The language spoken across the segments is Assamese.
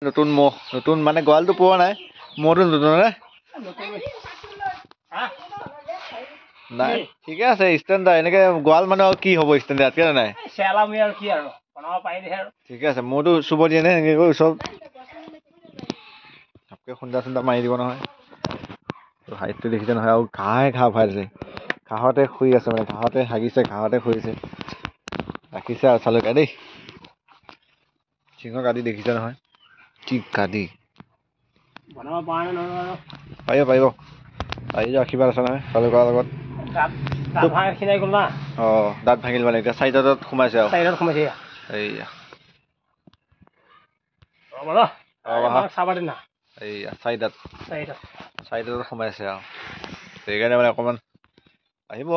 নতুন মহ নতুন মানে গঁৰালটো পোৱা নাই মহটো নতুন নে নাই ঠিকে আছে ষ্টেণ্ডাৰ্ড এনেকে গঁৰাল মানে আৰু কি হ'ব ষ্টেণ্ডাৰ্ড কেনে নাই ঠিকে আছে মহটো চুব দিয়ে নে এনেকে কৰি চব ভালকে খুন্দা চুন্দা মাৰি দিব নহয় হাইটটো দেখিছে নহয় আৰু ঘাঁহ ভৰাই দিছে ঘাঁহতে শুই আছে মানে ঘাঁহতে হাগিছে ঘাঁহতে শুইছে ৰাখিছে আৰু চালুকা দেই সিংহ গাদি দেখিছে নহয় কি গাদি পাৰিব পাৰিব আশীৰ্বাদ আছে নহয় চালুকাৰ লগত দাঁত ভাঙিল মানে এতিয়া চাৰিটাত সোমাইছে আৰু এইয়া এইয়া চাৰিটাত সোমাইছে আৰু সেইকাৰণে মানে অকণমান আহিব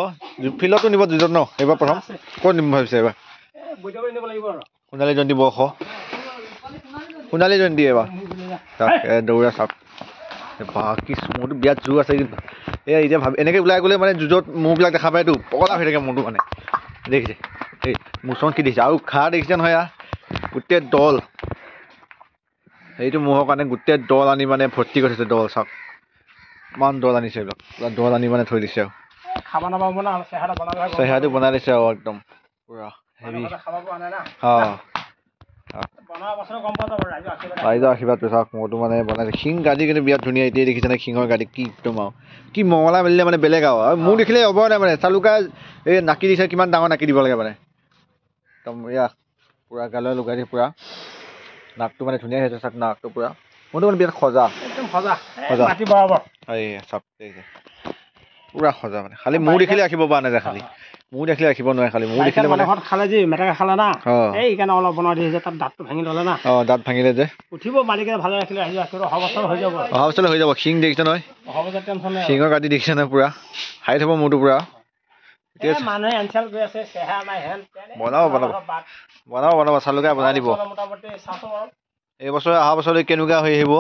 ফিল্ডতো নিব দুজন ন এইবাৰ প্ৰথম ক'ত নিম ভাবিছে এইবাৰ সোণালী জয়ন্তী বৰ্ষ সোণালী জয়ন্তী এইবাৰ দৌৰা চাওক কি মোৰতো বিৰাট জোৰ আছে কিন্তু এয়া এতিয়া ভাবি এনেকৈ ওলাই গ'লে মানে যুঁজত মহবিলাক দেখা পায়তো পগলা হৈ থাকে মনটো মানে দেখিছে এই মোচন কি দেখিছে আৰু ঘাঁহ দেখিছে নহয় গোটেই দল সেইটো মহৰ কাৰণে গোটেই দল আনি মানে ভৰ্তি কৰি থৈছে দল চাওক ইমান দল আনিছে এইবিলাক দল আনি মানে থৈ দিছে আৰু চেহেৰাটো বনাই দিছে আৰু একদম পুৰা হেভি ৰাইজৰ আশীৰ্বাদ চাওক মহটো মানে বনাইছে শিং গাদি কিন্তু বিৰাট ধুনীয়া এতিয়াই দেখিছে নে শিঙৰ গাদি কি একদম আৰু কি মঙলা মেলিলে মানে বেলেগ আৰু মোৰ দেখিলে হ'ব নাই মানে চালুকা এই নাকি দিছে কিমান ডাঙৰ নাকি দিব লাগে মানে একদম এয়া পুৰা গালৈ লগাই দিয়ে পুৰা নাকটো মানে ধুনীয়া হৈছে চাওক নাকটো পুৰা মোৰতো মানে বিৰাট সজা চাওক পুৰা সজা মানে খালি মোৰ দেখিলে ৰাখিব পৰা নাযায় খালি মোৰ দেখিলে ৰাখিব নোৱাৰে খালি মোৰ দেখিলে মানে খালে যে মেটেকা খালে না এইকাৰণে অলপ বনাই দিছে তাত দাঁতটো ভাঙি ল'লে না দাঁত ভাঙিলে যে উঠিব মালিকে ভালে ৰাখিলে অহা বছৰ হৈ যাব শিং দেখিছে নহয় শিঙৰ কাটি দেখিছে নহয় পুৰা হাইট হ'ব মোৰতো পুৰা মানুহে এনচেল গৈ আছে চেহেৰা নাই বনাব চালুকাই বনাই দিব এইবছৰ অহা বছৰলৈ কেনেকুৱা হৈ আহিব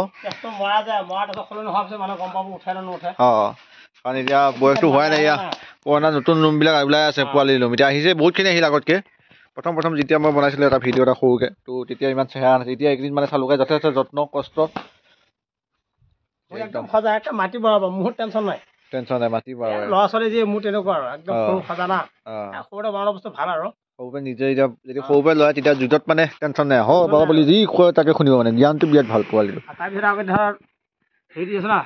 কাৰণ এতিয়া বয়সটো হোৱাই নাই ইয়াৰ পুৰণা নতুন ৰুমবিলাক ওলাই আছে পোৱালি ৰুম এতিয়া আহিছে বহুতখিনি আহিল আগতকৈ প্ৰথম যেতিয়া মই বনাইছিলোঁ এটা ভিডিঅ' এটা সৰুকৈ তো তেতিয়া ইমান চেহেৰা নাছিল এতিয়া এইকেইদিন মানে চালুকাই যথেষ্ট যত্ন কষ্ট একদম সজাই মাটি বঢ়াব মোৰ টেনশ্যন নাই মাটি বঢ়াব ল'ৰা ছোৱালী যে মোৰ তেনেকুৱা আৰু একদম সৰু সজা না সৰুতে বনোৱা বস্তু ভাল আৰু সৰুপৰা নিজে এতিয়া যদি সৰুপৰাই লয় তেতিয়া যুঁজত মানে টেনশ্যন নাই বাবা বুলি যি কয় তাকে শুনিব মানে জ্ঞানটো বিৰাট ভাল পোৱালিটো তাৰপিছত আকৌ ধৰ হেৰি দি আছে না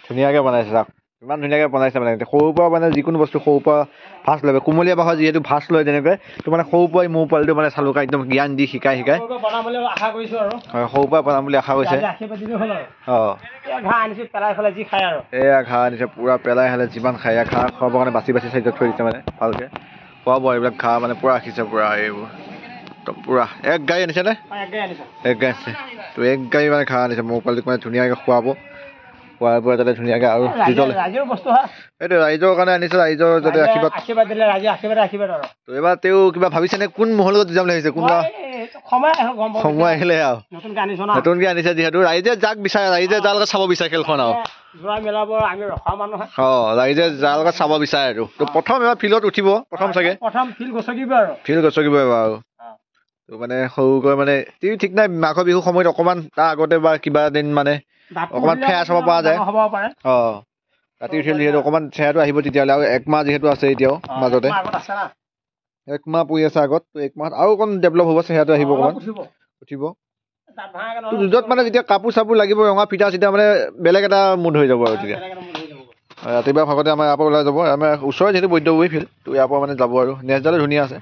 ধুনীয়াকে বনাইছে চাওক ইমান ধুনীয়াকে বনাইছে মানে সৰুৰ পৰা মানে যিকোনো বস্তু সৰুৰ পৰা ফাৰ্ষ্ট লয় কুমলীয়া বাহৰ যিহেতু ফাৰ্ষ্ট লয় তেনেকৈ তো মানে সৰুৰ পৰাই মোৰ পোৱালিটো মানে চালুকা একদম জ্ঞান দি শিকাই হয় সৰুৰ পৰা বনাম বুলি আশা কৰিছে এয়া ঘাঁহ আনিছে পুৰা পেলাই খালে যিমান খাই এয়া ঘাঁহ খুৱাবৰ কাৰণে বাচি চাইজত থৈ দিছে মানে ভালকে খুৱাব এইবিলাক ঘাঁহ মানে পুৰা ৰাখিছে পুৰা এইবোৰ পুৰা এক গাড়ী আনিছে নে এক গাড়ী আনিছে তো এক গাড়ী মানে ঘাঁহ আনিছে মোৰ পোৱালিটোক মানে ধুনীয়াকৈ খুৱাব খোৱাই বোৱাই যাতে ধুনীয়াকৈ আৰু এইটো ৰাইজৰ কাৰণে আনিছে ৰাইজৰ যাতে আশীৰ্বাদ তো এইবাৰ তেওঁ কিবা ভাবিছেনে কোন মহৰ লগত যাম বুলি ভাবিছে কোনোবা সময় আহিলে আৰু নতুনকৈ আনিছে যিহেতু ৰাইজে যাক বিচাৰে ৰাইজে যাৰ লগত চাব বিচাৰে খেলখন আৰু ৰাইজে যাৰ লগত চাব বিচাৰে আৰু তো প্ৰথম এবাৰ ফিল্ডত উঠিব প্ৰথম চাগে ফিল্ড গছকিব এবাৰ আৰু তো মানে সৰুকৈ মানে ঠিক নাই মাঘৰ বিহুৰ সময়ত অকণমান তাৰ আগতে বা কিবা দিন মানে অকণমান ফেয়া চাব পৰা যায় ৰাতি উঠিল যিহেতু অকণমান চেহেৰাটো আহিব তেতিয়াহ'লে আৰু একমাহ যিহেতু আছে এতিয়াও মাজতে একমাহ পৰি আছে আগত তো একমাহত আৰু অকণ ডেভেলপ হ'ব চেহেৰাটো আহিব অকণমান উঠিব তো যুঁজত মানে যেতিয়া কাপোৰ চাপোৰ লাগিব ৰঙা ফিটা চিটা মানে বেলেগ এটা মুড হৈ যাব আৰু তেতিয়া ৰাতিপুৱা ভাগতে আমাৰ ইয়াৰ পৰা ওলাই যাব আমাৰ ওচৰৰে যিহেতু বৈদ্যগুৰি ফিল্ড তো ইয়াৰ পৰা মানে যাব আৰু নেক্সটডালে ধুনীয়া আছে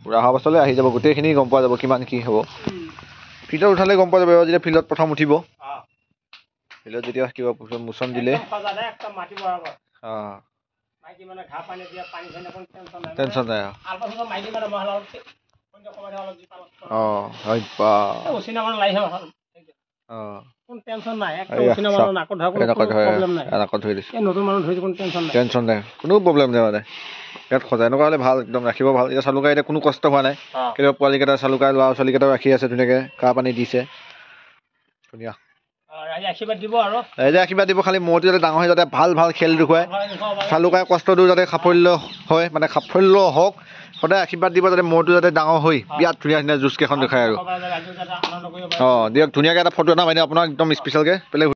পুৰা অহা বছৰলৈ আহি যাব গোটেইখিনি গম পোৱা যাব কিমান কি হ'ব ফিল্ডত উঠালে গম পোৱা যাব যেতিয়া ফিল্ডত প্ৰথম উঠিব ফিল্ডত যেতিয়া কিবা মোচন দিলে টেনশ্যন নাই কোনো প্ৰব্লেম নাই মানে ইয়াত সজাই এনেকুৱা হ'লে ভাল একদম ৰাখিব ভাল এতিয়া চালুকাই এতিয়া কোনো কষ্ট হোৱা নাই অ কেতিয়াবা পোৱালিকেইটা চালুকাই ল'ৰা ছোৱালীকেইটাও ৰাখি আছে ধুনীয়াকৈ কাহ পানী দিছে ধুনীয়া ৰাইজে আশীৰ্বাদ দিব আৰু ৰাইজে আশীৰ্বাদ দিব খালি মূৰটো যাতে ডাঙৰ হয় যাতে ভাল ভাল খেল দেখুৱায় চালুকাই কষ্টটো যাতে সাফল্য হয় মানে সাফল্য হওক সদায় আশীৰ্বাদ দিব যাতে মূৰটো যাতে ডাঙৰ হৈ বিৰাট ধুনীয়া ধুনীয়া জুচ কেইখন দেখায় আৰু ৰাইজে যাতে আনন্দ কৰিব পাৰে অঁ দিয়ক ধুনীয়াকৈ এটা ফটো এটা মাৰি দিওঁ আপোনাক একদম স্পেচিয়েলকৈ বেলেগ